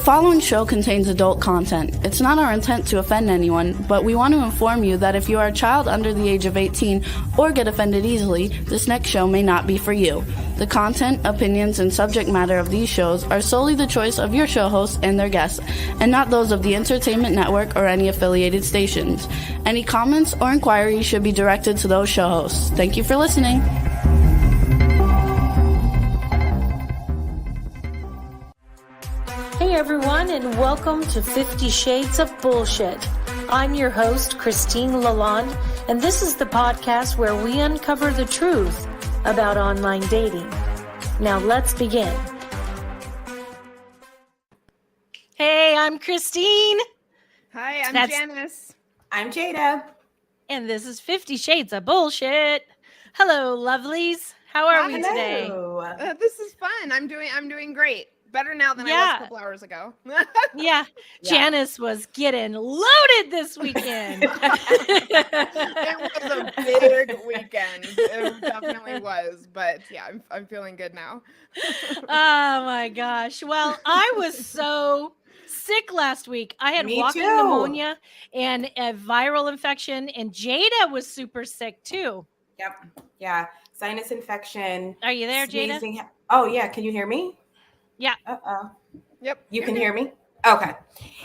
following show contains adult content. It's not our intent to offend anyone, but we want to inform you that if you are a child under the age of 18 or get offended easily, this next show may not be for you. The content, opinions, and subject matter of these shows are solely the choice of your show hosts and their guests, and not those of the Entertainment Network or any affiliated stations. Any comments or inquiries should be directed to those show hosts. Thank you for listening. Hey everyone, and welcome to 50 Shades of Bullshit. I'm your host, Christine Lalonde, and this is the podcast where we uncover the truth about online dating. Now let's begin. Hey, I'm Christine. Hi, I'm Janice. I'm Jada. And this is 50 Shades of Bullshit. Hello, lovelies. How are we today? This is fun. I'm doing great. Better now than I was a couple hours ago. Yeah. Janice was getting loaded this weekend. It was a big weekend. It definitely was. But yeah, I'm feeling good now. Oh my gosh. Well, I was so sick last week. I had walking pneumonia and a viral infection, and Jada was super sick too. Yep. Yeah. Sinus infection. Are you there, sneezing. Jada? Oh yeah. Can you hear me? Yeah. Yep. You can hear me? Okay.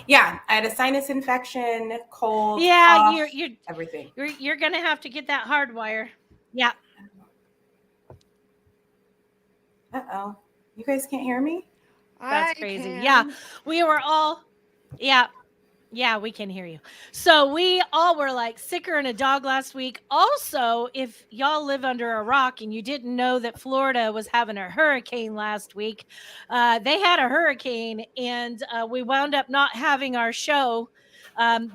Yeah. I had a sinus infection, cold. Yeah, cough, you're everything. You're gonna have to get that hardwire. Yeah. Uh-oh. You guys can't hear me? That's crazy. Yeah. We were all Yeah, we can hear you. So we all were like sicker than a dog last week. Also, if y'all live under a rock and you didn't know that Florida was having a hurricane last week, they had a hurricane, and we wound up not having our show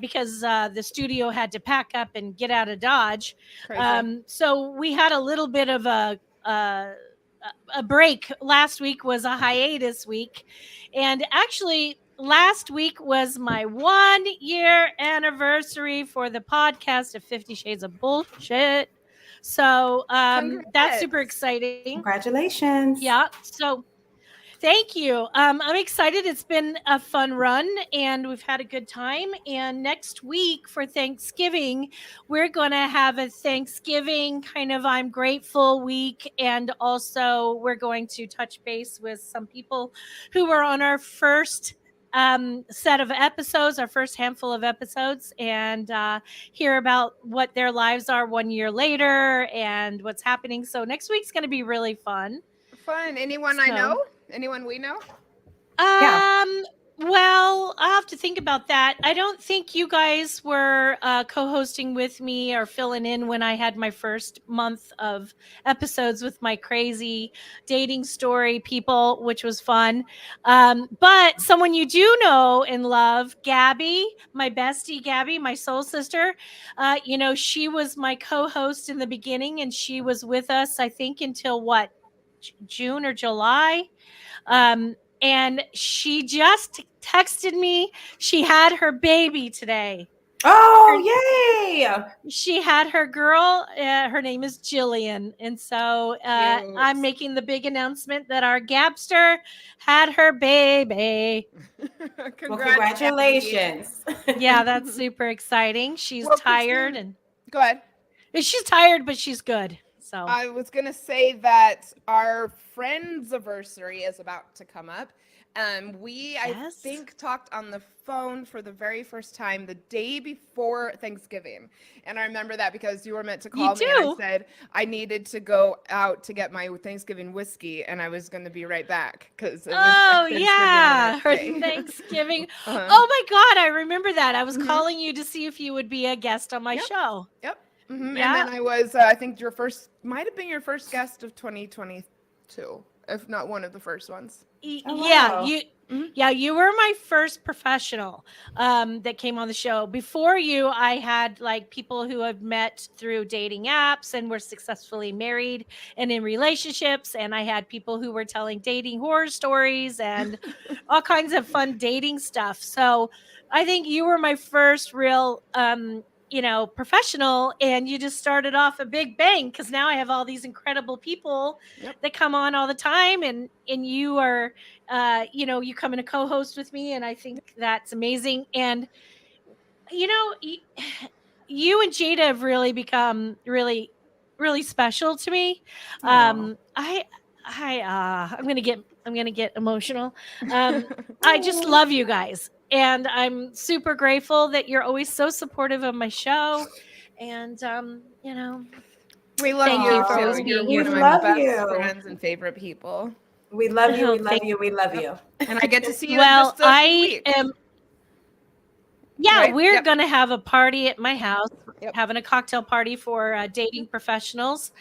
because the studio had to pack up and get out of Dodge. So we had a little bit of a break. Last week was a hiatus week, and actually last week was my 1 year anniversary for the podcast of 50 Shades of Bullshit. So that's super exciting. Congratulations. Yeah. So thank you. I'm excited. It's been a fun run and we've had a good time. And next week for Thanksgiving, we're going to have a Thanksgiving kind of I'm grateful week. And also we're going to touch base with some people who were on our first set of episodes, our first handful of episodes, and hear about what their lives are 1 year later and what's happening. So next week's going to be really fun. Anyone I know? Anyone we know? Well, I'll have to think about that. I don't think you guys were co-hosting with me or filling in when I had my first month of episodes with my crazy dating story people, which was fun. But someone you do know and love, Gabby, my bestie, Gabby, my soul sister, she was my co-host in the beginning, and she was with us, I think, until June or July. And she just texted me. She had her baby today. Oh, yay! She had her girl. Her name is Jillian. And so I'm making the big announcement that our Gabster had her baby. Congratulations. Yeah, that's super exciting. She's tired. And go ahead. She's tired, but she's good. So I was going to say that our friend's anniversary is about to come up. I think, talked on the phone for the very first time the day before Thanksgiving. And I remember that because you were meant to call me and I said I needed to go out to get my Thanksgiving whiskey and I was going to be right back. Her Thanksgiving. Oh my God, I remember that. I was calling you to see if you would be a guest on my show. Yep. Mm-hmm. Yeah. And then I was, I think might have been your first guest of 2022, if not one of the first ones. Yeah, you were my first professional that came on the show. Before you, I had like people who have met through dating apps and were successfully married and in relationships. And I had people who were telling dating horror stories and all kinds of fun dating stuff. So I think you were my first real professional, and you just started off a big bang, because now I have all these incredible people that come on all the time, and you are, you come in a co-host with me, and I think that's amazing. And you and Jada have really become really, really special to me. I'm gonna get emotional. I just love you guys, and I'm super grateful that you're always so supportive of my show. And we love thank you you for too. always You're being one here of for my me. best friends and favorite people. We love you. Oh, We love you. We love you. And I get to see you Well, in just a few weeks. Yeah, Right? we're Yep. going to have a party at my house, Yep. having a cocktail party for dating professionals.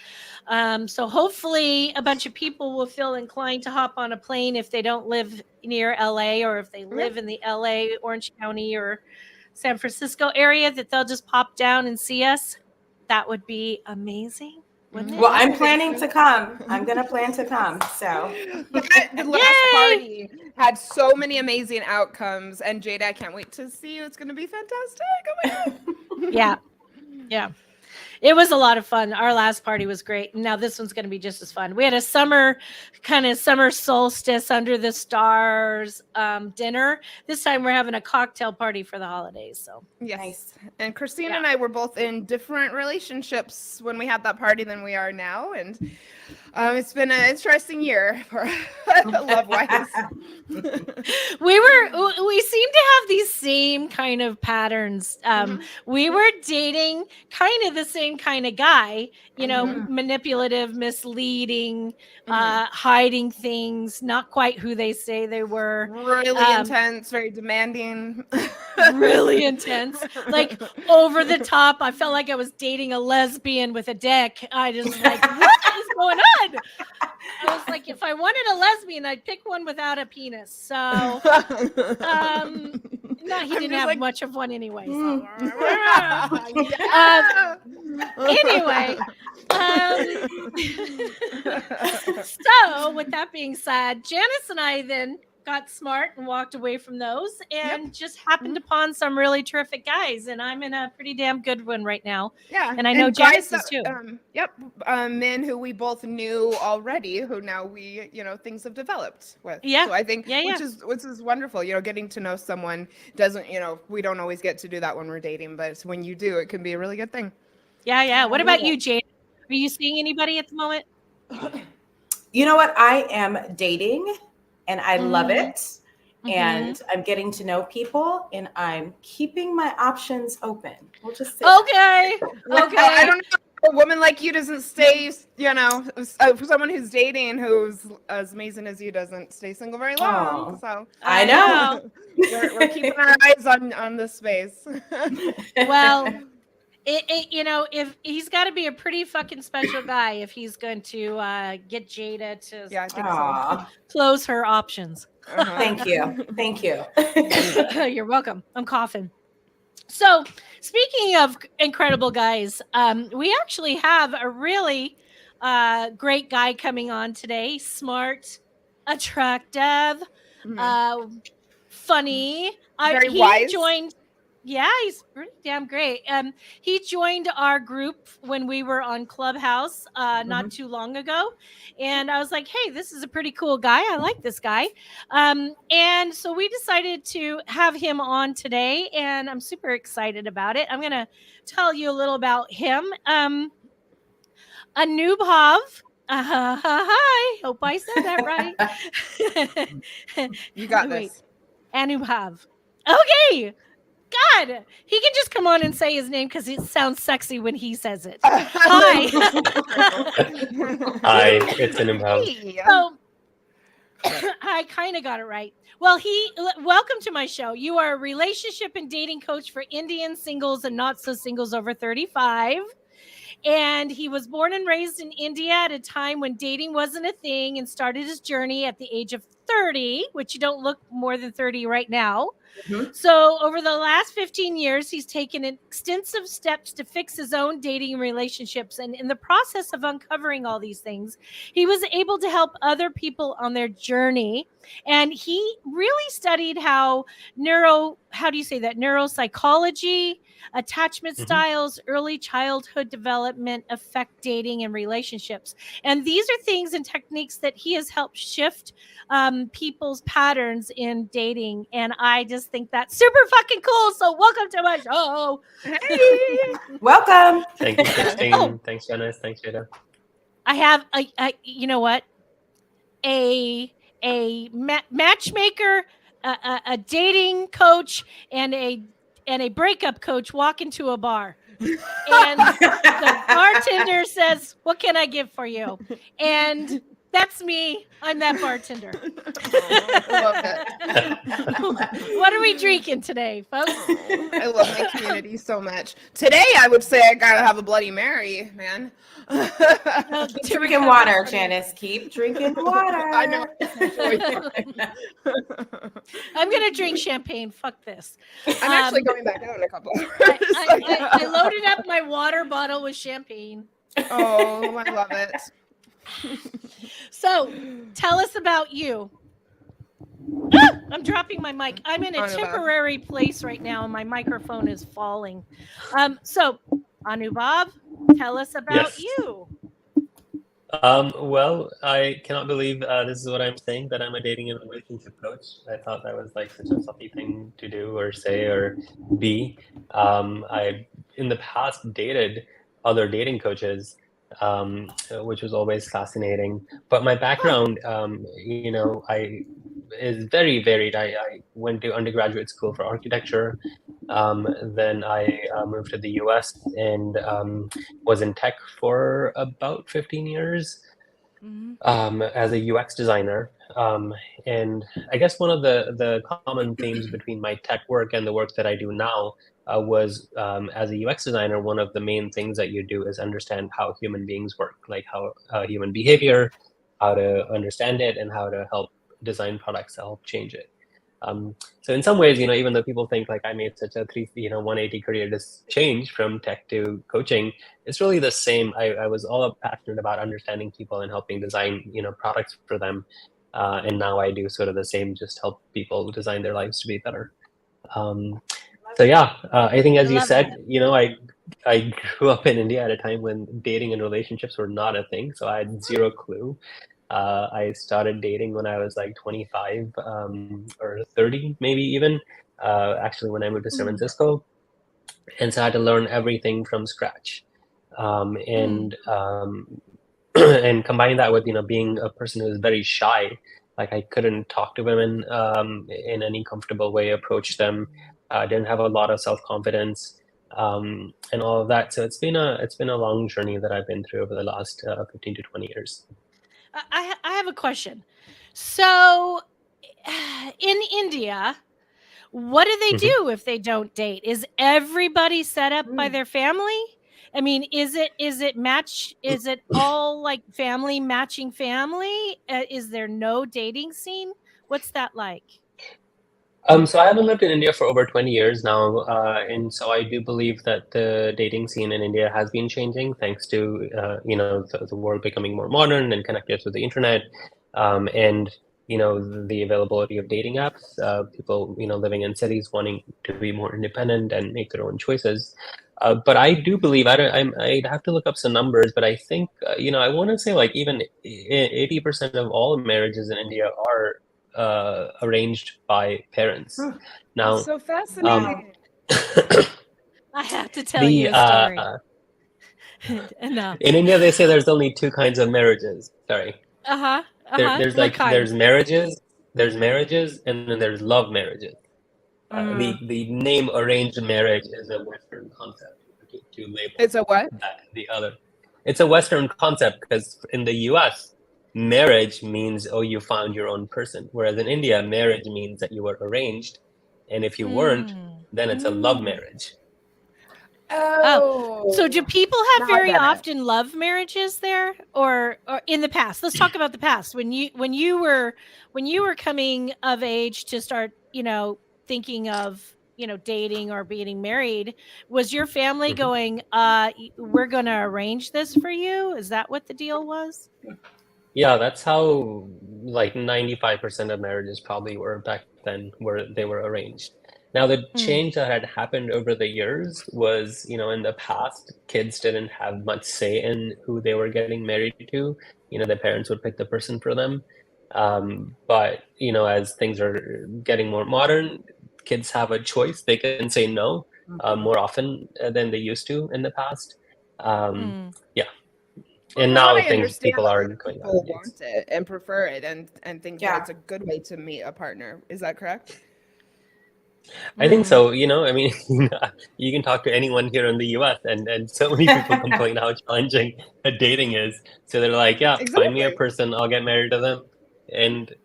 So hopefully a bunch of people will feel inclined to hop on a plane if they don't live near LA, or if they live in the LA, Orange County, or San Francisco area, that they'll just pop down and see us. That would be amazing. Wouldn't it? Well, I'm planning to come. I'm going to plan to come. So the last party had so many amazing outcomes, and Jada, I can't wait to see you. It's going to be fantastic. Oh my God. Yeah. It was a lot of fun. Our last party was great. Now this one's going to be just as fun. We had a summer solstice under the stars dinner. This time we're having a cocktail party for the holidays. So yes. Nice. And Christine and I were both in different relationships when we had that party than we are now, and it's been an interesting year for love-wise. We seem to have these same kind of patterns. We were dating kind of the same kind of guy, manipulative, misleading, hiding things, not quite who they say they were. Really intense, very demanding. Really intense, like over the top. I felt like I was dating a lesbian with a dick. I just like, what is going on? I was like, if I wanted a lesbian, I'd pick one without a penis. So, no, he didn't have much of one anyway. So. Anyway, so with that being said, Janice and I then got smart and walked away from those, and just happened upon some really terrific guys, and I'm in a pretty damn good one right now. Yeah, and I know Janice is too. Men who we both knew already, who now we, things have developed with. Yeah. So I think, which is wonderful. Getting to know someone doesn't, we don't always get to do that when we're dating, but when you do, it can be a really good thing. Yeah. What about you, Jade? Are you seeing anybody at the moment? You know what? I am dating. And I love it. And I'm getting to know people, and I'm keeping my options open. We'll just say okay. I don't know. A woman like you doesn't stay, for someone who's dating, who's as amazing as you, doesn't stay single very long. So I know. We're keeping our eyes on this space. Well, if he's got to be a pretty fucking special guy if he's going to get Jada to I think so. Close her options. Thank you. You're welcome. I'm coughing. So, speaking of incredible guys, we actually have a really great guy coming on today. Smart, attractive, funny. Very wise. He's pretty damn great. He joined our group when we were on Clubhouse not too long ago. And I was like, hey, this is a pretty cool guy. I like this guy. And so we decided to have him on today, and I'm super excited about it. I'm going to tell you a little about him. Anubhav. Hi. Hope I said that right. You got this. Anubhav. Okay. God, he can just come on and say his name because it sounds sexy when he says it. Hi. Hi, it's Anubhav. So, I kind of got it right. Well, welcome to my show. You are a relationship and dating coach for Indian singles and not so singles over 35. And he was born and raised in India at a time when dating wasn't a thing, and started his journey at the age of 30, which you don't look more than 30 right now. Mhm. So over the last 15 years, he's taken extensive steps to fix his own dating relationships. And in the process of uncovering all these things, he was able to help other people on their journey. And he really studied how neuropsychology, attachment styles, early childhood development affect dating and relationships. And these are things and techniques that he has helped shift people's patterns in dating. And I just think that's super fucking cool. So welcome to my show. Hey. Welcome. Thank you, Christine. Oh. Thanks, Janice. Thanks, Jada. I have you know what? A matchmaker, a dating coach, and a breakup coach walk into a bar. And the bartender says, "What can I get for you?" And that's me. I'm that bartender. I love it. What are we drinking today, folks? I love my community so much. Today, I would say I gotta have a Bloody Mary, man. Keep drinking water, Janice. Keep drinking water. I know. I'm gonna drink champagne. Fuck this. I'm actually going back out in a couple hours. I loaded up my water bottle with champagne. Oh, I love it. So, tell us about you. I'm dropping my mic. I'm in a temporary place right now, and my microphone is falling. So, Anubhav, tell us about you. Well, I cannot believe this is what I'm saying, that I'm a dating and relationship coach. I thought that was like such a fluffy thing to do or say or be. I, in the past, dated other dating coaches, which was always fascinating. But my background, is very varied. I went to undergraduate school for architecture. Then I moved to the US and was in tech for about 15 years as a UX designer. And I guess one of the common themes between my tech work and the work that I do now was as a UX designer, one of the main things that you do is understand how human beings work, like how human behavior, how to understand it, and how to help design products to help change it. So in some ways, even though people think like I made such a 180 career change from tech to coaching, it's really the same. I was all passionate about understanding people and helping design, products for them. And now I do sort of the same, just help people design their lives to be better. So yeah, I think as you said, I grew up in India at a time when dating and relationships were not a thing. So I had zero clue. I started dating when I was like 25 or 30, maybe even, actually when I moved to San Francisco. And so I had to learn everything from scratch. And combine that with, being a person who is very shy. Like I couldn't talk to women in any comfortable way, approach them. Didn't have a lot of self-confidence and all of that. So it's been a long journey that I've been through over the last 15 to 20 years. I have a question. So, in India, what do they do if they don't date? Is everybody set up by their family? I mean, is it all like family matching family? Is there no dating scene? What's that like? So I haven't lived in India for over 20 years now, and so I do believe that the dating scene in India has been changing thanks to the world becoming more modern and connected through the internet, and the availability of dating apps. People living in cities wanting to be more independent and make their own choices. But I do believe I'd have to look up some numbers, but I think I want to say like even 80% of all marriages in India are arranged by parents. Now, so fascinating. I have to tell you a story. In India, they say there's only two kinds of marriages. Sorry. There's marriages, and then there's love marriages. The name arranged marriage is a Western concept to label. It's a what? The other. It's a Western concept because in the US, marriage means, you found your own person. Whereas in India, marriage means that you were arranged. And if you weren't, then it's a love marriage. So do people have Now I very get it. often love marriages there, or in the past? Let's talk about the past. When you were coming of age to start, thinking of, dating or being married, was your family going, we're going to arrange this for you? Is that what the deal was? Yeah, that's how like 95% of marriages probably were back then, where they were arranged. Now, the change that had happened over the years was, in the past, kids didn't have much say in who they were getting married to. The parents would pick the person for them. But, as things are getting more modern, kids have a choice. They can say no more often than they used to in the past. Yeah. And From what now I understand, people a are lot of going on people dates. want it and prefer it and think Yeah. that it's a good way to meet a partner. Is that correct? I think so. I mean, you can talk to anyone here in the US, and so many people complain how challenging dating is. So they're like, yeah, find me a Exactly. person, I'll get married to them. And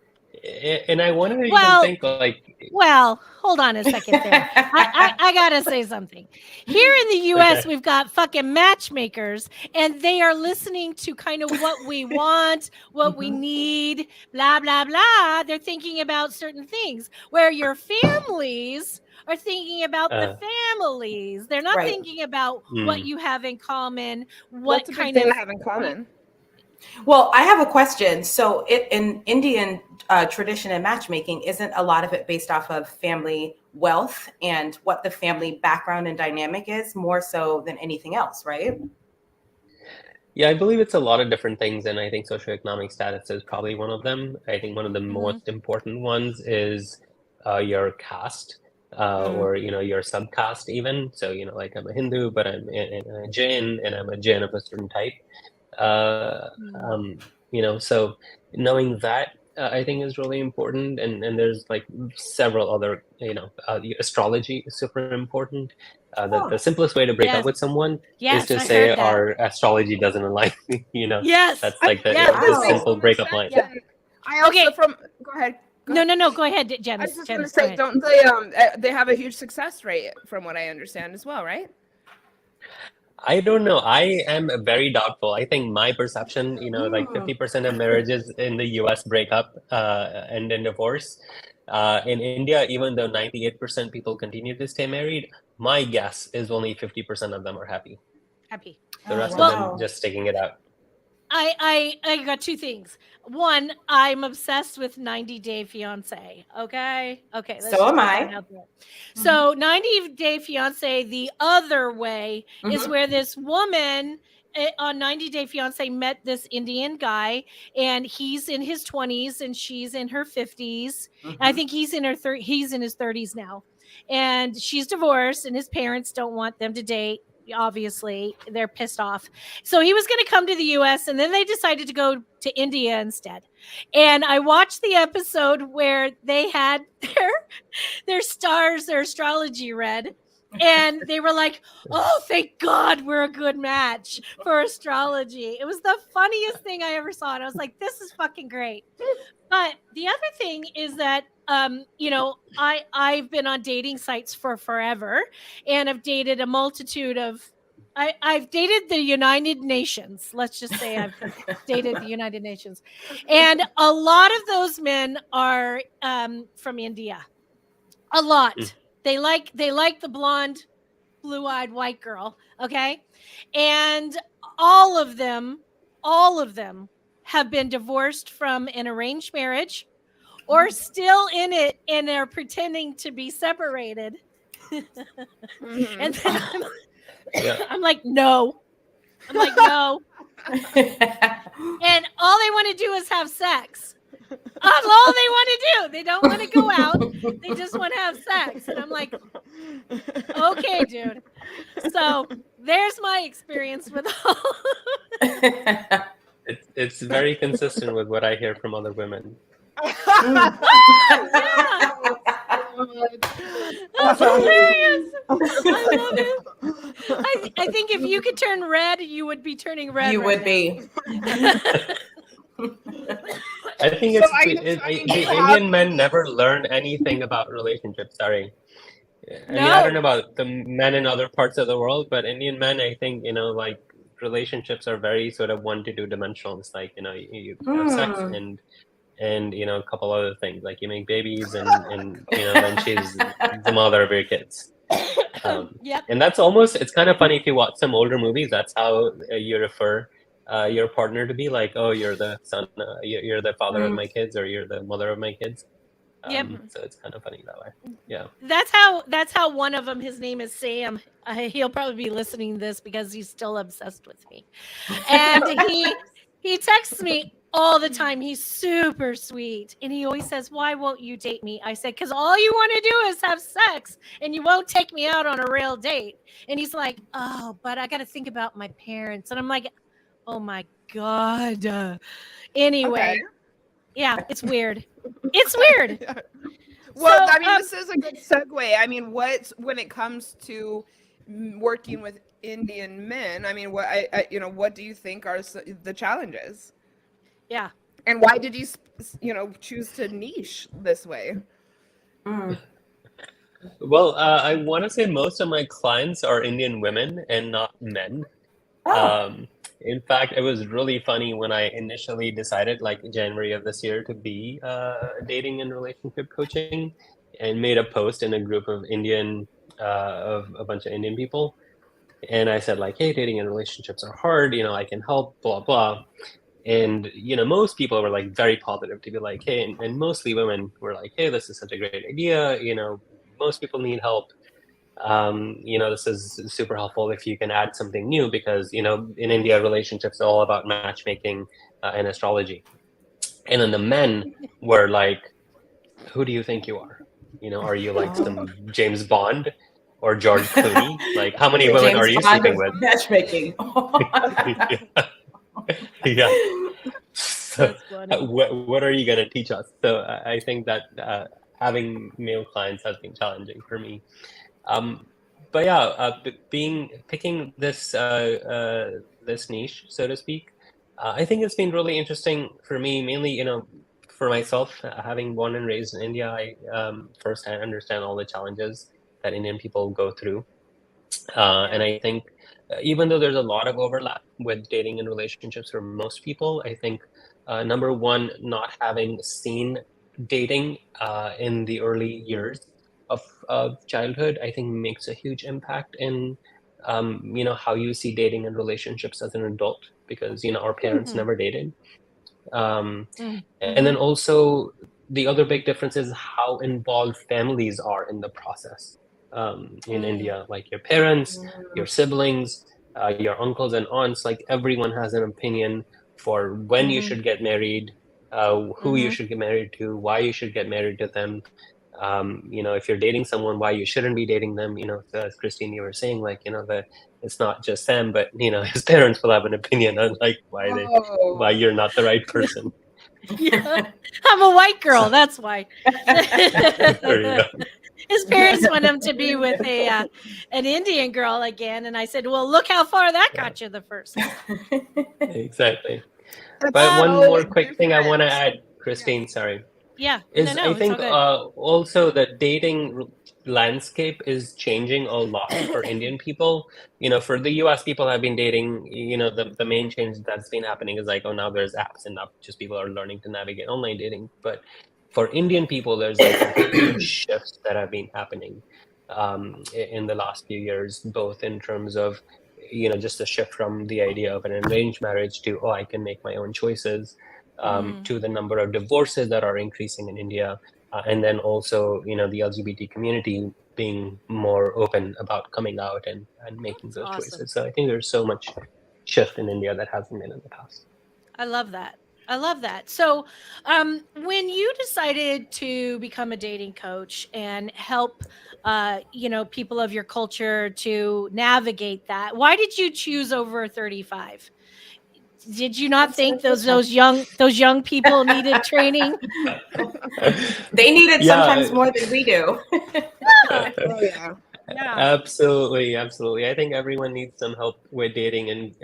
I wanted to even Well, think like, Well, hold on a second there. I gotta say something. Here in the US, okay, we've got fucking matchmakers, and they are listening to kind of what we want, what we need, blah, blah, blah. They're thinking about certain things, where your families are thinking about the families. They're not Right. thinking about what you have in common, what What's a big kind thing of to have in common? Well, I have a question. So, in Indian tradition and matchmaking, isn't a lot of it based off of family wealth and what the family background and dynamic is, more so than anything else, right? yeah, I believe it's a lot of different things, and I think socioeconomic status is probably one of them. I think one of the most important ones is your caste, or your subcaste even. So like I'm a Hindu, but I'm a Jain, and I'm a Jain of a certain type. So knowing that I think is really important, and there's like several other, astrology is super important. The simplest way to break up with someone is to I say heard that. our astrology doesn't align. Yes. That's like the Yes. the Wow. Makes simple so much breakup sense. line. And I also Okay. go ahead. No. Go ahead, I Janice. was just going to Janice, go say, ahead. don't they have a huge success rate from what I understand as well, right? I don't know. I am very doubtful. I think my perception, like 50% of marriages in the US break up and then divorce. In India, even though 98% people continue to stay married, my guess is only 50% of them are happy. Happy. The rest wow. of them just sticking it out. I got two things. One, I'm obsessed with 90 Day Fiance. Okay. Let's So am put I. that out there. So 90 Day Fiance, the other way, is where this woman on 90 Day Fiance met this Indian guy, and he's in his 20s and she's in her 50s. I think he's in he's in his 30s now, and she's divorced, and his parents don't want them to date. Obviously, they're pissed off. So he was going to come to the US, and then they decided to go to India instead. And I watched the episode where they had their stars, their astrology read. And they were like, oh, thank God we're a good match for astrology. It was the funniest thing I ever saw. And I was like, this is fucking great. But the other thing is that, I've been on dating sites for forever, and I've dated a multitude of, I've dated the United Nations. Let's just say I've dated the United Nations. And a lot of those men are from India. A lot. They like the blonde, blue-eyed white girl. Okay. And all of them have been divorced from an arranged marriage, or still in it and are pretending to be separated. And then I'm like, no. And all they want to do is have sex. That's all they want to do. They don't want to go out. They just want to have sex. And I'm like, okay, dude. So there's my experience with all. It's very consistent with what I hear from other women. Yeah. That's hilarious. I love it. I think if you could turn red, you would be turning red. You would be. I think the Indian men never learn anything about relationships. Sorry. I mean, I don't know No. about the men in other parts of the world, but Indian men, I think, like relationships are very sort of 1 to 2 dimensional. It's like, you have sex and a couple other things, like you make babies and then she's the mother of your kids. Yep. And that's almost, it's kind of funny if you watch some older movies, that's how you refer your partner to be, like, oh, you're the son, you're the father of my kids, or you're the mother of my kids. Yep. So it's kind of funny that way. Yeah. That's how one of them, his name is Sam. He'll probably be listening to this because he's still obsessed with me. And he texts me all the time. He's super sweet. And he always says, "Why won't you date me?" I said, "Because all you want to do is have sex and you won't take me out on a real date." And he's like, "Oh, but I got to think about my parents." And I'm like, "Oh my God." Anyway. Okay. Yeah, it's weird. It's weird. Yeah. Well, So, I mean, this is a good segue. I mean, when it comes to working with Indian men, I mean, what do you think are the challenges? Yeah. And why did you, choose to niche this way? Well, I want to say most of my clients are Indian women and not men. In fact, it was really funny when I initially decided, like January of this year, to be dating and relationship coaching, and made a post in a group of of a bunch of Indian people. And I said, like, hey, dating and relationships are hard, I can help, blah, blah. And, most people were like very positive to be like, hey, and mostly women were like, hey, this is such a great idea. Most people need help. This is super helpful if you can add something new, because, in India, relationships are all about matchmaking and astrology. And then the men were like, who do you think you are? Are you like some James Bond or George Clooney? Like, how many women are you sleeping with? Matchmaking. Yeah. So, what are you going to teach us? So I think that having male clients has been challenging for me. But yeah, picking this this niche, so to speak, I think it's been really interesting for me. Mainly, for myself, having born and raised in India, I firsthand understand all the challenges that Indian people go through, and I think even though there's a lot of overlap with dating and relationships for most people, I think number one, not having seen dating in the early years of childhood, I think makes a huge impact in how you see dating and relationships as an adult, because our parents never dated. And then also the other big difference is how involved families are in the process in India, like your parents, your siblings, your uncles and aunts, like everyone has an opinion for when you should get married, who you should get married to, why you should get married to them. If you're dating someone, why you shouldn't be dating them. So as Christine, you were saying, like, it's not just Sam, but his parents will have an opinion on like why you're not the right person. Yeah. I'm a white girl, that's why. There you go. His parents want him to be with an Indian girl again, and I said, "Well, look how far that got you the first time." Exactly. That's But one so more quick thing I want to different. add, Christine, sorry, Yeah. is No, I it's think all good. also the dating landscape is changing a lot for Indian people. For the US, people have been dating, the main change that's been happening is like, oh, now there's apps and now just people are learning to navigate online dating. But for Indian people, there's like a huge shifts that have been happening in the last few years, both in terms of just a shift from the idea of an arranged marriage to, oh, I can make my own choices, to the number of divorces that are increasing in India, and then also the LGBT community being more open about coming out and making those choices. So I think there's so much shift in India that hasn't been in the past. I love that. I love that. So, when you decided to become a dating coach and help, people of your culture to navigate that, why did you choose over 35? Did you not think those young people needed training? They need it sometimes more than we do. Oh, yeah. Absolutely. I think everyone needs some help with dating and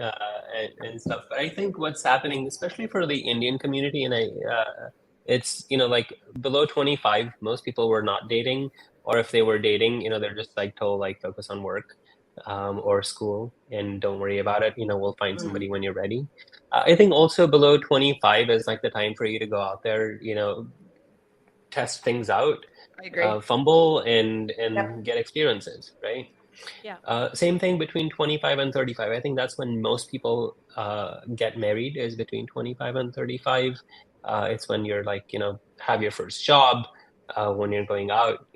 stuff. But I think what's happening, especially for the Indian community, and it's like below 25, most people were not dating. or if they were dating, they're just like told like focus on work or school and don't worry about it. We'll find somebody when you're ready. I think also below 25 is like the time for you to go out there, test things out, I agree. fumble and Yep. get experiences, right? Yeah. Same thing between 25 and 35. I think that's when most people get married, is between 25 and 35. It's when you're like, have your first job, when you're going out,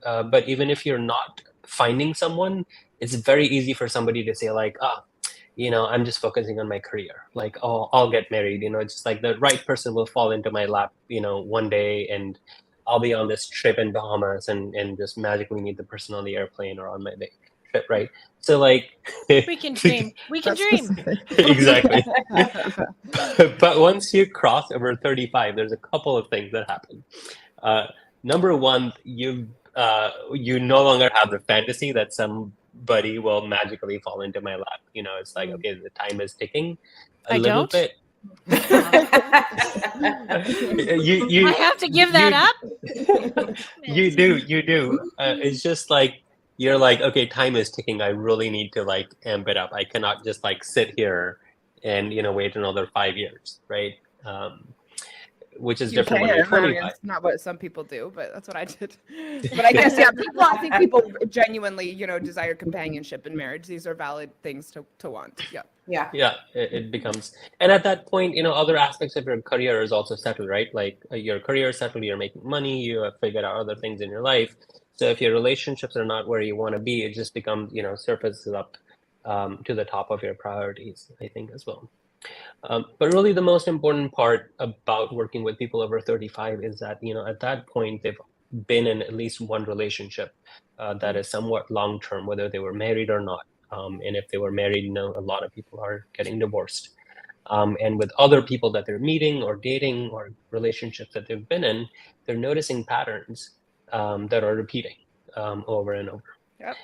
but even if you're not finding someone, it's very easy for somebody to say like, I'm just focusing on my career. Like, oh, I'll get married. It's just like the right person will fall into my lap, one day, and I'll be on this trip in Bahamas and just magically meet the person on the airplane or on my trip, right? So like, We can dream. We can dream. Exactly. But once you cross over 35, there's a couple of things that happen. Number one, you no longer have the fantasy that somebody will magically fall into my lap. It's like, okay, the time is ticking a I little don't. bit. you I have to give that up. You do. It's just like you're like, okay, time is ticking. I really need to like amp it up. I cannot just like sit here and wait another 5 years, right? Which is You different can. when you're I mean, 25. it's not what some people do, but that's what I did. But I guess, yeah, I think people genuinely, desire companionship in marriage. These are valid things to want. Yeah. Yeah. Yeah, it becomes, and at that point, other aspects of your career is also settled, right? Like your career is settled, you're making money, you have figured out other things in your life. So if your relationships are not where you want to be, it just becomes, surfaces up to the top of your priorities, I think, as well. But really, the most important part about working with people over 35 is that, at that point, they've been in at least one relationship that is somewhat long term, whether they were married or not. And if they were married, a lot of people are getting divorced. And with other people that they're meeting or dating or relationships that they've been in, they're noticing patterns that are repeating over and over. Yep.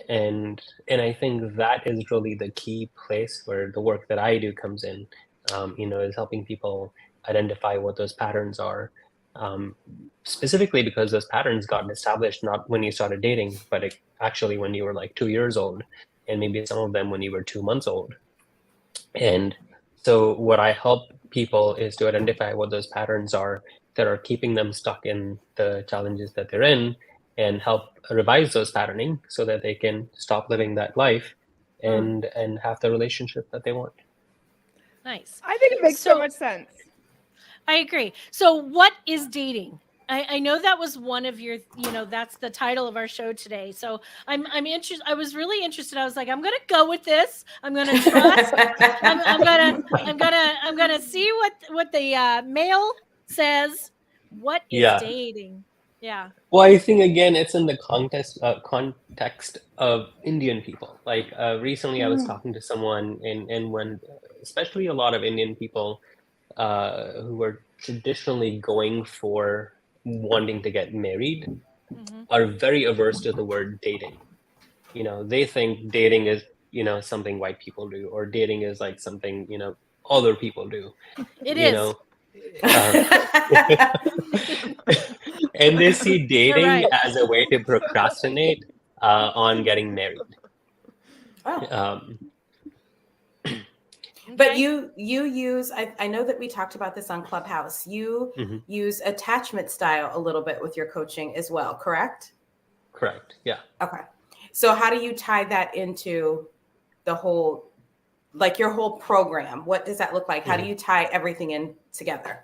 And I think that is really the key place where the work that I do comes in, is helping people identify what those patterns are, specifically because those patterns got established not when you started dating, but actually when you were like 2 years old, and maybe some of them when you were 2 months old. And so what I help people is to identify what those patterns are that are keeping them stuck in the challenges that they're in, and help revise those patterning so that they can stop living that life and have the relationship that they want. Nice. I think it makes so much sense. I agree. So what is dating? I know that was one of your, that's the title of our show today. So I'm interested. I was really interested. I was like, I'm going to go with this. I'm going to trust. I'm going to see what the mail says. What is dating? Yeah. Well, I think again, it's in the context of Indian people. Like recently, I was talking to someone, and when, especially a lot of Indian people who were traditionally going for wanting to get married, are very averse to the word dating. They think dating is something white people do, or dating is like something other people do. It is. And they see dating as a way to procrastinate on getting married. But you use, I know that we talked about this on Clubhouse. You use attachment style a little bit with your coaching as well, correct? Correct. Yeah. Okay. So how do you tie that into the whole, like your whole program? What does that look like? How do you tie everything in together?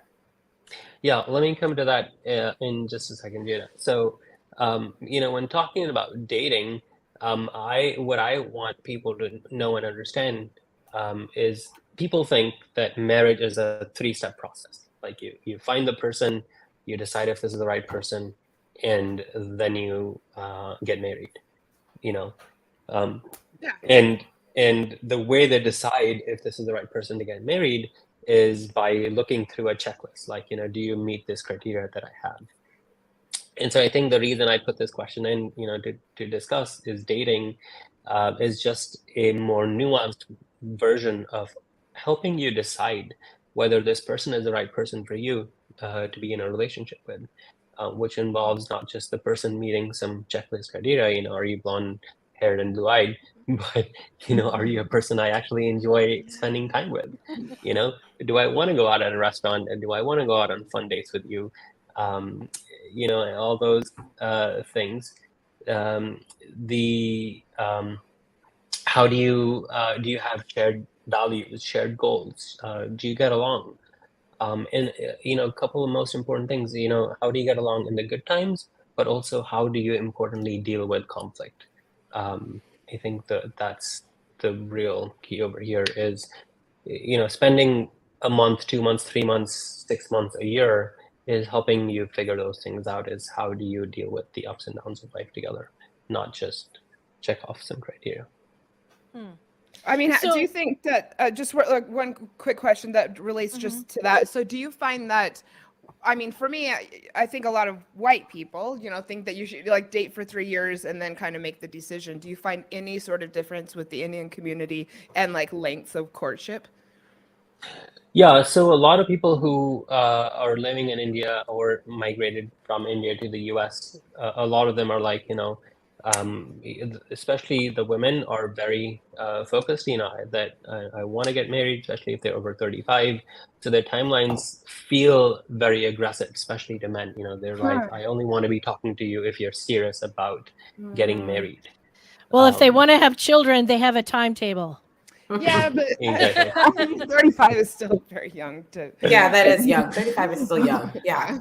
Yeah, let me come to that in just a second, Jada. So, when talking about dating, what I want people to know and understand is people think that marriage is a 3-step process. Like you find the person, you decide if this is the right person, and then you get married. And the way they decide if this is the right person to get married is by looking through a checklist. Like, do you meet this criteria that I have? And so I think the reason I put this question in, to discuss is dating is just a more nuanced version of helping you decide whether this person is the right person for you to be in a relationship with. which involves not just the person meeting some checklist criteria, are you blonde haired and blue eyed, but, are you a person I actually enjoy spending time with? Do I want to go out at a restaurant, and do I want to go out on fun dates with you? And all those things. The How do you have shared values, shared goals? Do you get along? And a couple of most important things, how do you get along in the good times, but also how do you importantly deal with conflict? I think that's the real key over here is, spending a month, 2 months, 3 months, 6 months, a year is helping you figure those things out. Is how do you deal with the ups and downs of life together, not just check off some criteria. I mean, do you think that, just one quick question that relates just to that. So do you find that, I mean, for me, I think a lot of white people, think that you should date for 3 years and then kind of make the decision. Do you find any sort of difference with the Indian community and lengths of courtship? Yeah, so a lot of people who are living in India or migrated from India to the US, a lot of them are especially the women are very focused, that I want to get married, especially if they're over 35. So their timelines feel very aggressive, especially to men. They're like, I only want to be talking to you if you're serious about getting married. Well, if they want to have children, they have a timetable. Yeah, but exactly. 35 is still very young Yeah, that is young. 35 is still young. Yeah.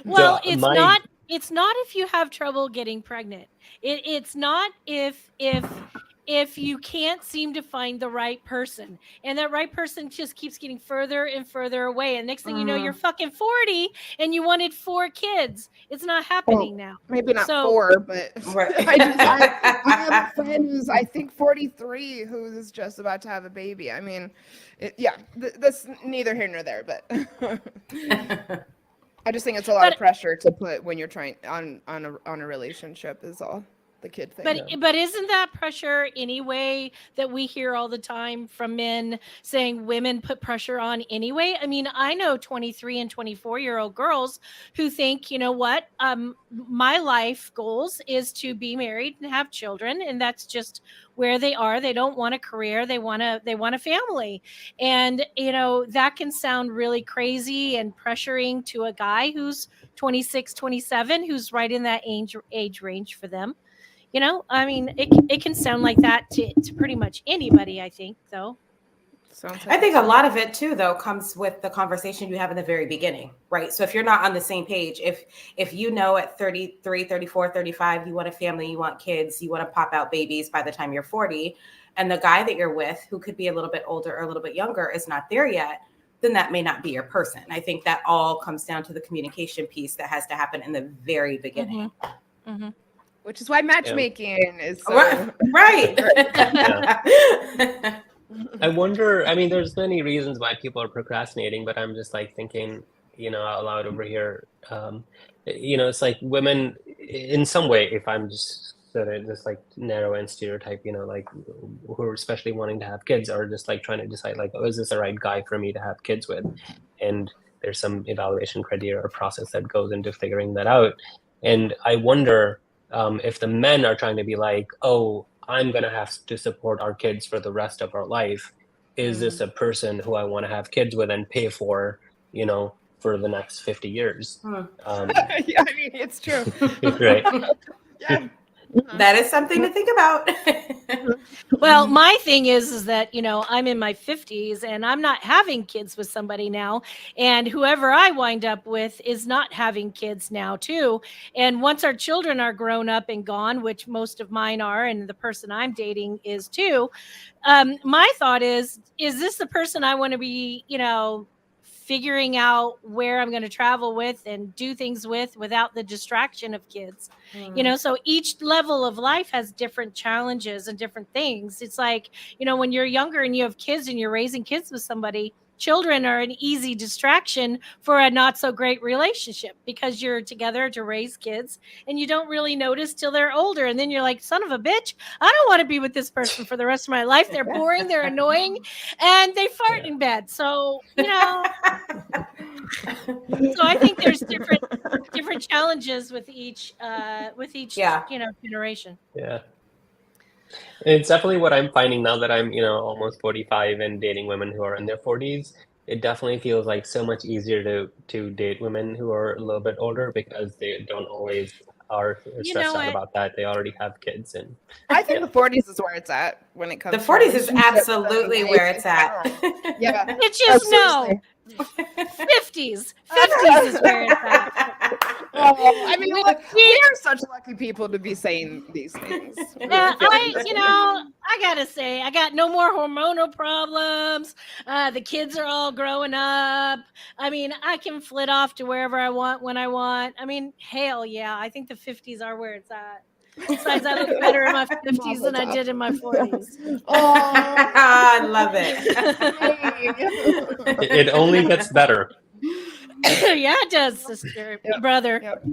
Well, it's not if you have trouble getting pregnant. It's not if you can't seem to find the right person, and that right person just keeps getting further and further away, and next thing you know, you're fucking 40 and you wanted 4 kids. It's not happening now. Maybe not 4, but I have a friend who's, I think, 43 who's just about to have a baby. I mean, that's neither here nor there, but I just think it's a lot of pressure to put when you're trying on a relationship is all. The kid thing. But isn't that pressure anyway that we hear all the time from men saying women put pressure on anyway? I mean, I know 23 and 24-year-old girls who think, you know what, my life goals is to be married and have children, and that's just where they are. They don't want a career, they want a family. And that can sound really crazy and pressuring to a guy who's 26, 27, who's right in that age range for them. I mean, it can sound like that to pretty much anybody, I think, though. I think a lot of it too, though, comes with the conversation you have in the very beginning, right? So if you're not on the same page, if at 33, 34, 35, you want a family, you want kids, you want to pop out babies by the time you're 40, and the guy that you're with, who could be a little bit older or a little bit younger, is not there yet, then that may not be your person. I think that all comes down to the communication piece that has to happen in the very beginning. Mm-hmm. Which is why matchmaking is so... right. I wonder, I mean, there's many reasons why people are procrastinating, but I'm just thinking, out loud over here. It's like women in some way, if I'm just sort of just narrow and stereotype, who are especially wanting to have kids are just trying to decide is this the right guy for me to have kids with? And there's some evaluation criteria or process that goes into figuring that out. And I wonder, if the men are trying to be I'm going to have to support our kids for the rest of our life, is this a person who I want to have kids with and pay for, for the next 50 years? Yeah, I mean, it's true. Right. Yeah. That is something to think about. Well, my thing is that, I'm in my 50s and I'm not having kids with somebody now. And whoever I wind up with is not having kids now, too. And once our children are grown up and gone, which most of mine are, and the person I'm dating is too, my thought is this the person I want to be, figuring out where I'm going to travel with and do things without the distraction of kids. So each level of life has different challenges and different things. It's like, when you're younger and you have kids and you're raising kids with somebody, children are an easy distraction for a not so great relationship because you're together to raise kids and you don't really notice till they're older. And then you're like, son of a bitch, I don't want to be with this person for the rest of my life. They're boring, they're annoying, and they fart in bed. So, So I think there's different challenges with each generation. Yeah. It's definitely what I'm finding now that I'm, almost 45 and dating women who are in their 40s. It definitely feels like so much easier to date women who are a little bit older because they don't always are stressed out about that. They already have kids, and I think the 40s is where it's at when it comes. The 40s is absolutely where it's at. Yeah, it's just no. 50s. 50s is where it's at. I mean, look, we are such lucky people to be saying these things. I gotta say, I got no more hormonal problems. The kids are all growing up. I mean, I can flit off to wherever I want when I want. I mean, hell yeah, I think the 50s are where it's at. Besides, I look better in my 50s than I did in my 40s. I love it. It only gets better. Yeah, it does, sister, brother. Yep.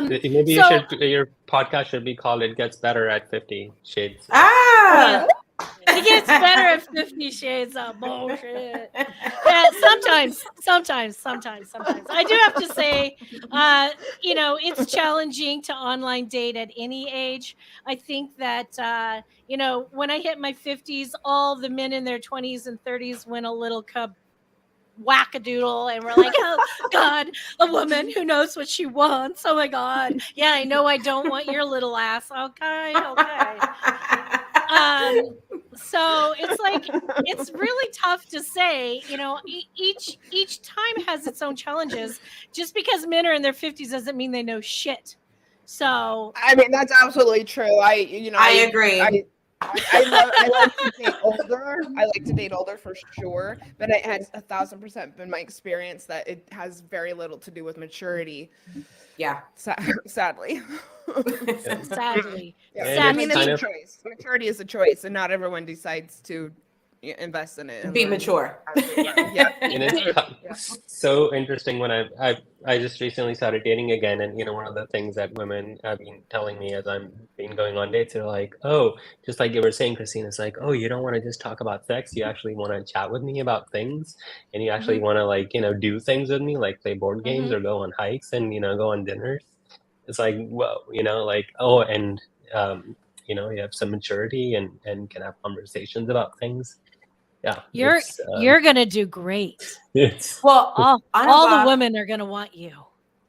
Maybe your podcast should be called "It Gets Better at 50 Shades." It gets better at 50 Shades of bullshit. Yeah, sometimes. I do have to say, it's challenging to online date at any age. I think that, when I hit my 50s, all the men in their 20s and 30s went a little wackadoodle, and we're like, oh God, a woman who knows what she wants. Oh my God. Yeah, I know I don't want your little ass. Okay. So it's like, it's really tough to say, each time has its own challenges. Just because men are in their 50s doesn't mean they know shit. So I mean, that's absolutely true. I agree. I like to date older. I like to date older for sure, but it has 1,000% been my experience that it has very little to do with maturity. Yeah, Sadly. Sadly. Yeah. I mean, it's a choice. Maturity is a choice, and not everyone decides to invest in it and be mature. Yeah. And it's so interesting when I just recently started dating again, and one of the things that women have been telling me as I'm been going on dates are like, oh, just like you were saying, Christine, it's like, oh, you don't want to just talk about sex, you actually want to chat with me about things, and you actually want to do things with me, like play board games or go on hikes and go on dinners. It's like, whoa, oh, and you have some maturity and can have conversations about things. Yeah, you're gonna do great. Well, all the women are gonna want you.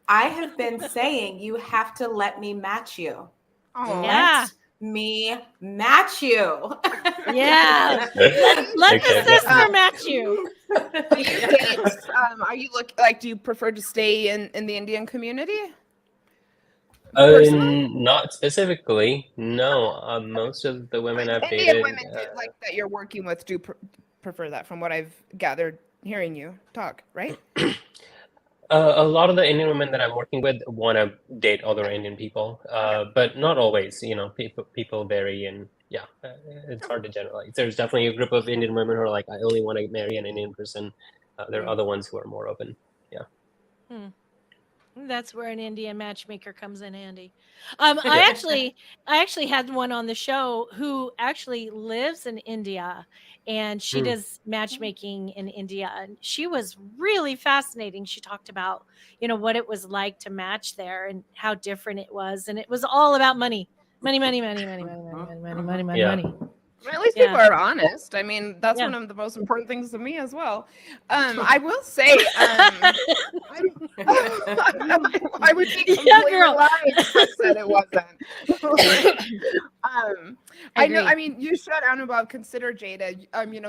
I have been saying you have to let me match you. Let me match you. Yeah, let the sister match you. Are you do you prefer to stay in the Indian community? Not specifically. No. Most of the women I've Indian dated, women that you're working with do prefer that, from what I've gathered hearing you talk, right? a lot of the Indian women that I'm working with want to date other Indian people, but not always. People vary, and it's hard to generalize. There's definitely a group of Indian women who are like, I only want to marry an Indian person. There are other ones who are more open. Yeah. That's where an Indian matchmaker comes in handy. I actually had one on the show who actually lives in India, and she does matchmaking in India, and she was really fascinating. She talked about, what it was like to match there and how different it was, and it was all about money. Money. Well, at least people are honest. I mean, that's one of the most important things to me as well. I will say, I would be completely lying if I said it wasn't. I know. I mean, you should, Anubhav, consider Jada.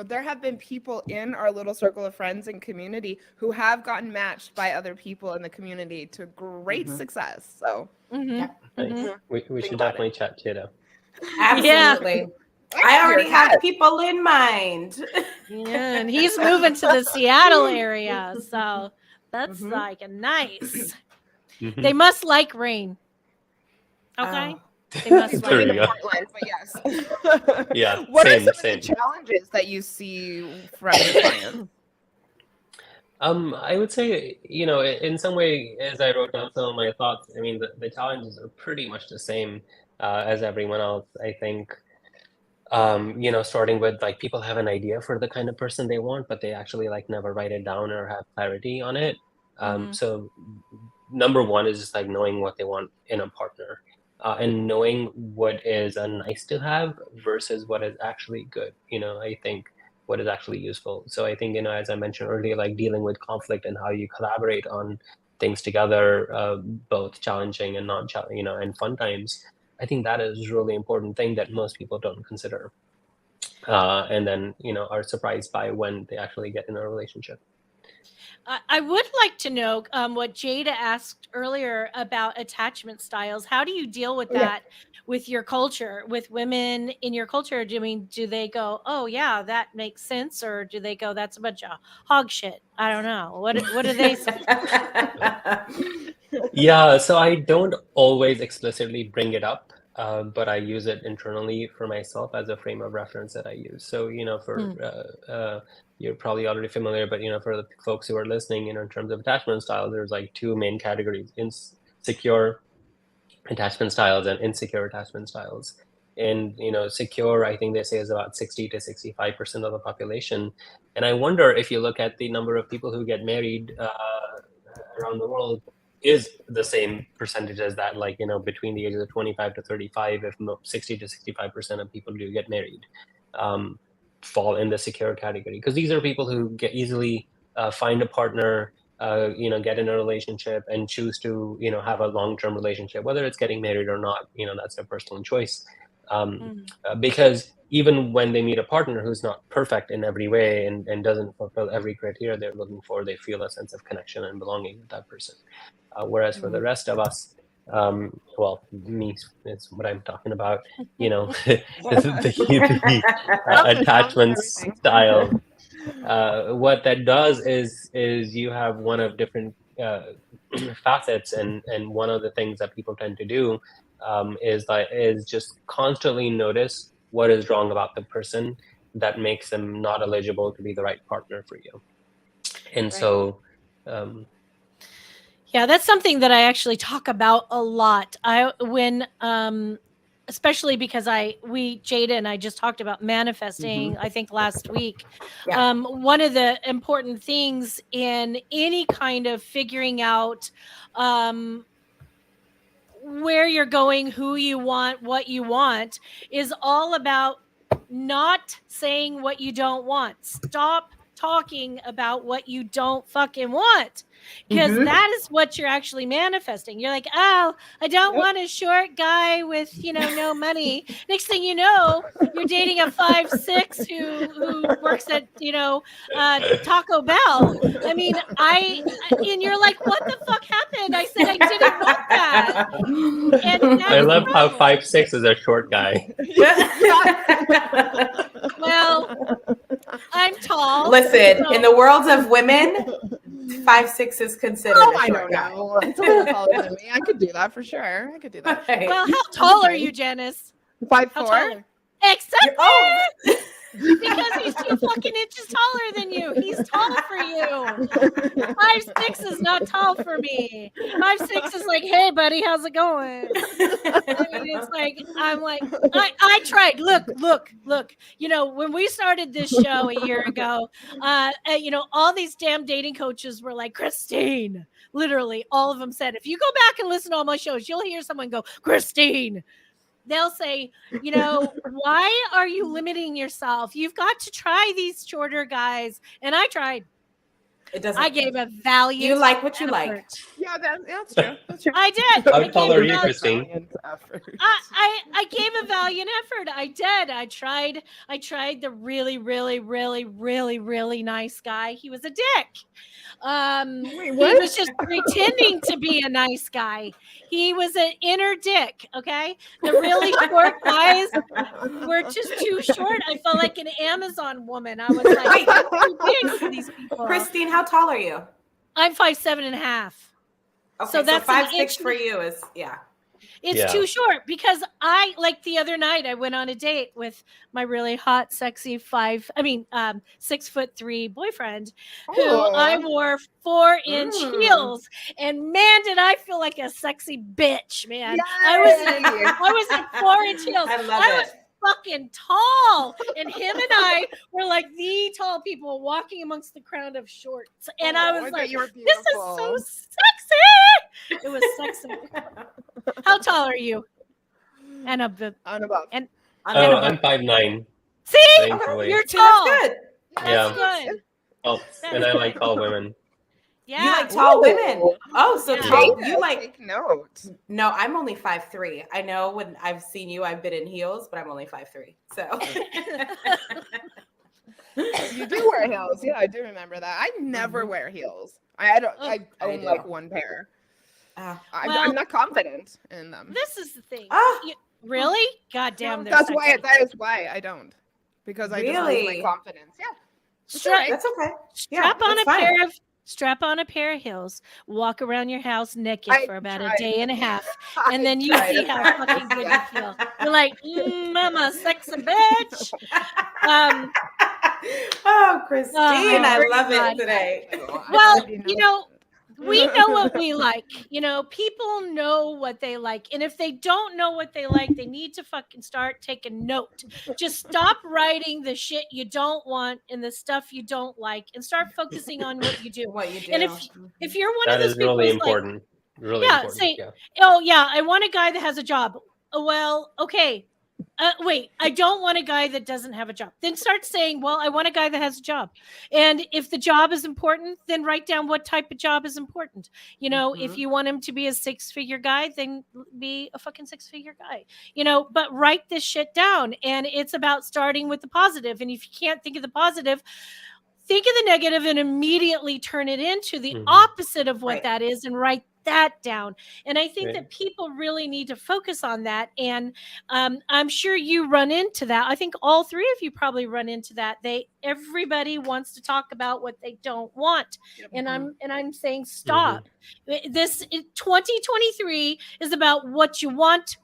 There have been people in our little circle of friends and community who have gotten matched by other people in the community to great success. So, we should definitely chat, Jada. Absolutely. Yeah. I already have people in mind. Yeah, and he's moving to the Seattle area, so that's like a nice. They must like rain. Okay. They must like Portland, but yes. Yeah. What are some of the challenges that you see from your clients? I would say, in some way, as I wrote down some of my thoughts, I mean, the challenges are pretty much the same as everyone else. I think starting with like people have an idea for the kind of person they want, but they actually like never write it down or have clarity on it. So number one is just like knowing what they want in a partner, and knowing what is a nice to have versus what is actually good. I think what is actually useful. So I think, as I mentioned earlier, like dealing with conflict and how you collaborate on things together, both challenging and not challenging, and fun times. I think that is a really important thing that most people don't consider. And then, are surprised by when they actually get in a relationship. I would like to know what Jada asked earlier about attachment styles. How do you deal with that with your culture, with women in your culture? Do they go, oh yeah, that makes sense? Or do they go, that's a bunch of hog shit? I don't know. What do they say? Yeah, so I don't always explicitly bring it up, but I use it internally for myself as a frame of reference that I use. So, you're probably already familiar, but, for the folks who are listening, in terms of attachment styles, there's like two main categories: secure attachment styles and insecure attachment styles. And, secure, I think they say, is about 60 to 65% of the population. And I wonder if you look at the number of people who get married around the world, is the same percentage as that, like, between the ages of 25 to 35, if 60 to 65% of people do get married, fall in the secure category. Because these are people who get easily find a partner, get in a relationship and choose to, have a long-term relationship, whether it's getting married or not, that's their personal choice. Because even when they meet a partner who's not perfect in every way and doesn't fulfill every criteria they're looking for, they feel a sense of connection and belonging with that person. Whereas for the rest of us, well, me is what I'm talking about, the attachment style. What that does is you have one of different facets, and one of the things that people tend to do is just constantly notice what is wrong about the person that makes them not eligible to be the right partner for you. And so yeah, that's something that I actually talk about a lot. Especially because Jada and I just talked about manifesting, I think last week. One of the important things in any kind of figuring out where you're going, who you want, what you want, is all about not saying what you don't want. Stop talking about what you don't fucking want, because that is what you're actually manifesting. You're like, oh, I don't want a short guy with, no money. Next thing you know, you're dating a 5'6" who works at, Taco Bell. I mean, and you're like, what the fuck happened? I said I didn't want that. And I love how 5'6" is a short guy. Well, I'm tall. Listen, in the world of women, 5'6" is considered a short guy. It's a little taller than me. I could do that for sure. I could do that. Well, how tall are you, Janice? 5'4". Except because he's 2 fucking inches taller than you. He's tall for you. 5'6" is not tall for me. 5'6" is like, hey, buddy, how's it going? I mean, it's like, I'm like, I tried. Look. When we started this show a year ago, all these damn dating coaches were like, Christine. Literally, all of them said, if you go back and listen to all my shows, you'll hear someone go, Christine. They'll say, why are you limiting yourself? You've got to try these shorter guys. And I tried. It doesn't. I gave a valiant. You like what you effort. like. Yeah, that's true. That's true. I did. How tall are you, Christine? I gave a valiant effort. I did. I tried the really, really, really, really, really nice guy. He was a dick. He was just pretending to be a nice guy. He was an inner dick. Okay, the really short guys were just too short. I felt like an Amazon woman. I was like, too big for these people. Christine, how tall are you? I'm 5'7.5". Okay, so that's 5'6" for you is It's too short, because the other night I went on a date with my really hot, sexy 6'3" boyfriend who I wore 4-inch heels, and man, did I feel like a sexy bitch, man. Yay! I was in 4-inch heels. I love it. fucking tall. And him and I were like the tall people walking amongst the crowd of shorts. And I was like, this is so sexy. It was sexy. How tall are you? Anubhav. Anubhav. And I'm 5'9". see, Thankfully. you're See, tall. that's good. That's Yeah. good. Oh, and I like tall women. Yeah. You like tall women. Oh, so Yeah. tall. Jada, You like take note. No, I'm only 5'3". I know when I've seen you, I've been in heels, but I'm only 5'3". So You do wear heels. Yeah, I do remember that. I never wear heels. I don't. I own do. like one pair. Well- I'm not confident in them. This is the thing. Ah. Really? God damn. No, they're that's why. sexy. That is why I don't. Because I just lose Really? my confidence. Yeah. that's okay. Strap on that's a fine. pair of heels, walk around your house naked I for about tried. a day and a half, I and then you tried see it. how fucking good you feel. You're like, I'm a sexy bitch. Oh, Christine, I love God. it today. Well, we know what we like. People know what they like. And if they don't know what they like, they need to fucking start taking note. Just stop writing the shit you don't want and the stuff you don't like and start focusing on what you do. What you do. And if you're one That of those is people really who's like, important. Really yeah, important. say, Yeah. oh yeah, I want a guy that has a job. Well, okay. Wait, I don't want a guy that doesn't have a job. Then start saying, well, I want a guy that has a job. And if the job is important, then write down what type of job is important. If you want him to be a 6-figure guy, then be a fucking 6-figure guy. But write this shit down. And it's about starting with the positive. And if you can't think of the positive, think of the negative and immediately turn it into the opposite of what that is and write that down. And I think that people really need to focus on that. And I'm sure you run into that. I think all three of you probably run into that. Everybody wants to talk about what they don't want. And I'm saying stop. This 2023 is about what you want,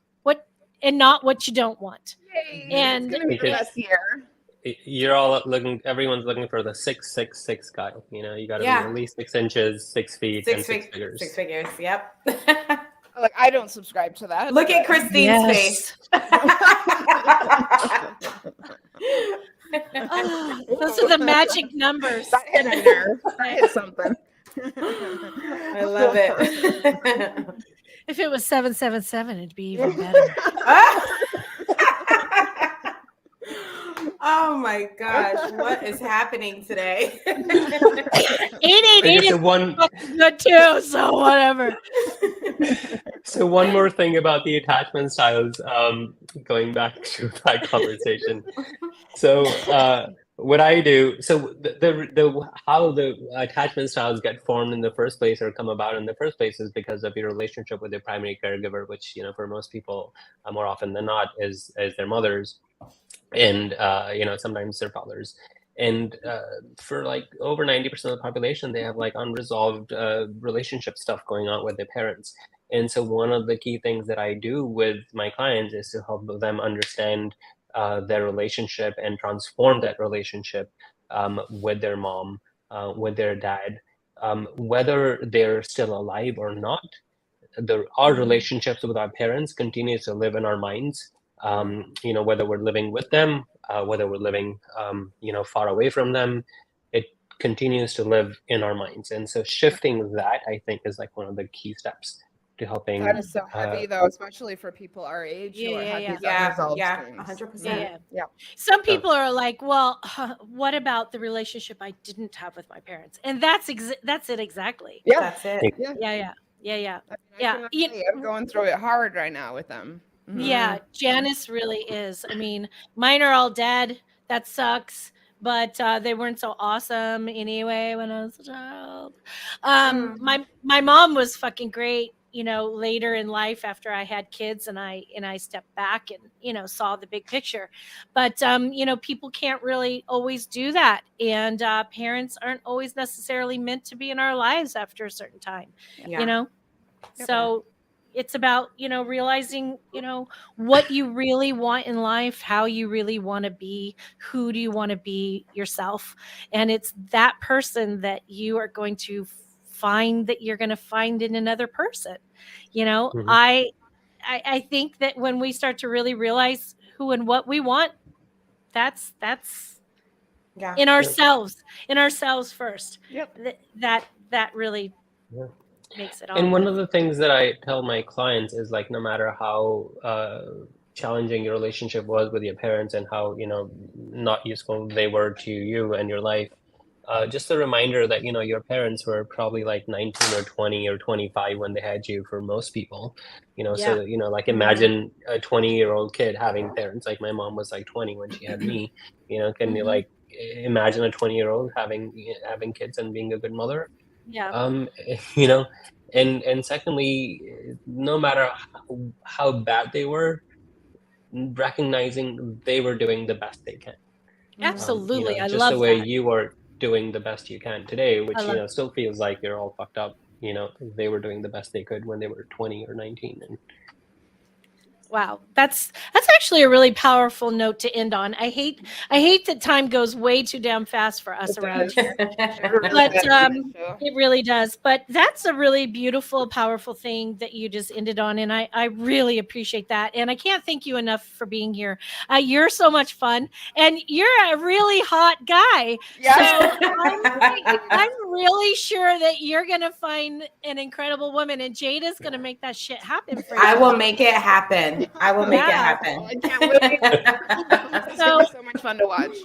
and not what you don't want. Yay, And it's gonna be the best year. You're all everyone's looking for the 666 guy. You got to be at least 6 inches, 6 feet, and 6 figures. 6 figures. Yep. Like, I don't subscribe to that. Look at Christine's face. Those are the magic numbers. That hit a nerve. That hit something. I love it. If it was 777, it'd be even better. Oh my gosh, what is happening today? 888 is one good too, so whatever. So one more thing about the attachment styles, going back to that conversation. So what I do, so the how the attachment styles get formed in the first place or come about in the first place is because of your relationship with your primary caregiver, which for most people, more often than not, is their mothers, and sometimes their fathers. And for like over 90% of the population, they have like unresolved relationship stuff going on with their parents. And so one of the key things that I do with my clients is to help them understand their relationship and transform that relationship with their mom, with their dad, whether they're still alive or not. Our relationships with our parents continue to live in our minds. Whether we're living with them, whether we're living, far away from them, it continues to live in our minds. And so shifting that, I think, is like one of the key steps to helping. That is so heavy, though, especially for people our age who have these unresolved things. 100%. Yeah. Some people are like, well, what about the relationship I didn't have with my parents? And that's it exactly. Yeah, that's it. Yeah. I'm going through it hard right now with them. Mm-hmm. Yeah, Janice really is. I mean, mine are all dead. That sucks. But they weren't so awesome anyway when I was a child. My mom was fucking great, later in life after I had kids and I stepped back and, saw the big picture. But, people can't really always do that. And parents aren't always necessarily meant to be in our lives after a certain time, So it's about, realizing, what you really want in life, how you really want to be, who do you want to be yourself. And it's that person that you are going to find that you're going to find in another person. I think that when we start to really realize who and what we want. That's Yeah. in ourselves first. Yep. That really Yeah. makes it all. And one of the things that I tell my clients is like, no matter how challenging your relationship was with your parents and how, not useful they were to you and your life, just a reminder that, your parents were probably like 19 or 20 or 25 when they had you for most people, so, like imagine a 20-year-old kid having parents. Like my mom was like 20 when she had me, can you like imagine a 20-year-old having kids and being a good mother? Yeah. You know, and secondly, no matter how bad they were, recognizing they were doing the best they can. Absolutely. I Just love the way that. you are doing the best you can today, which, I love still feels like you're all fucked up. They were doing the best they could when they were 20 or 19. And Wow, that's actually a really powerful note to end on. I hate that time goes way too damn fast for us It around does. here, It really but does. it really does. But that's a really beautiful, powerful thing that you just ended on, and I really appreciate that. And I can't thank you enough for being here. You're so much fun, and you're a really hot guy. Yes. So I'm really sure that you're gonna find an incredible woman, and Jada's gonna make that shit happen for you. I will make it happen. I will make it happen. I can't wait. It's gonna be so much fun to watch.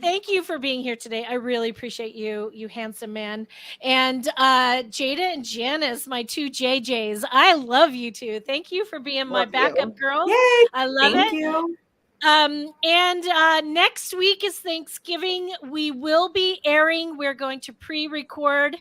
Thank you for being here today. I really appreciate you, you handsome man. And Jada and Janice, my two JJs, I love you two. Thank you for being my Love you. backup girls. Yay. I love Thank it. you. And next week is Thanksgiving. We will be airing. We're going to pre-record.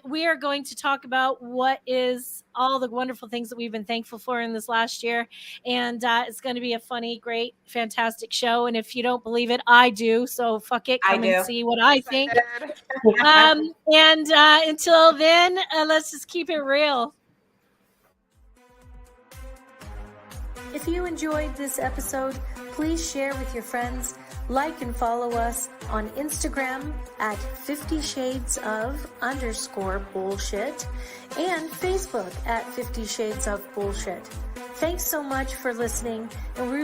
We are going to talk about what is all the wonderful things that we've been thankful for in this last year. And it's going to be a funny, great, fantastic show. And if you don't believe it, I do. So fuck it. Come and see what I think. And until then, let's just keep it real. If you enjoyed this episode, please share with your friends, like and follow us on Instagram at 50 Shades of _bullshit and Facebook at 50 Shades of Bullshit. Thanks so much for listening, and we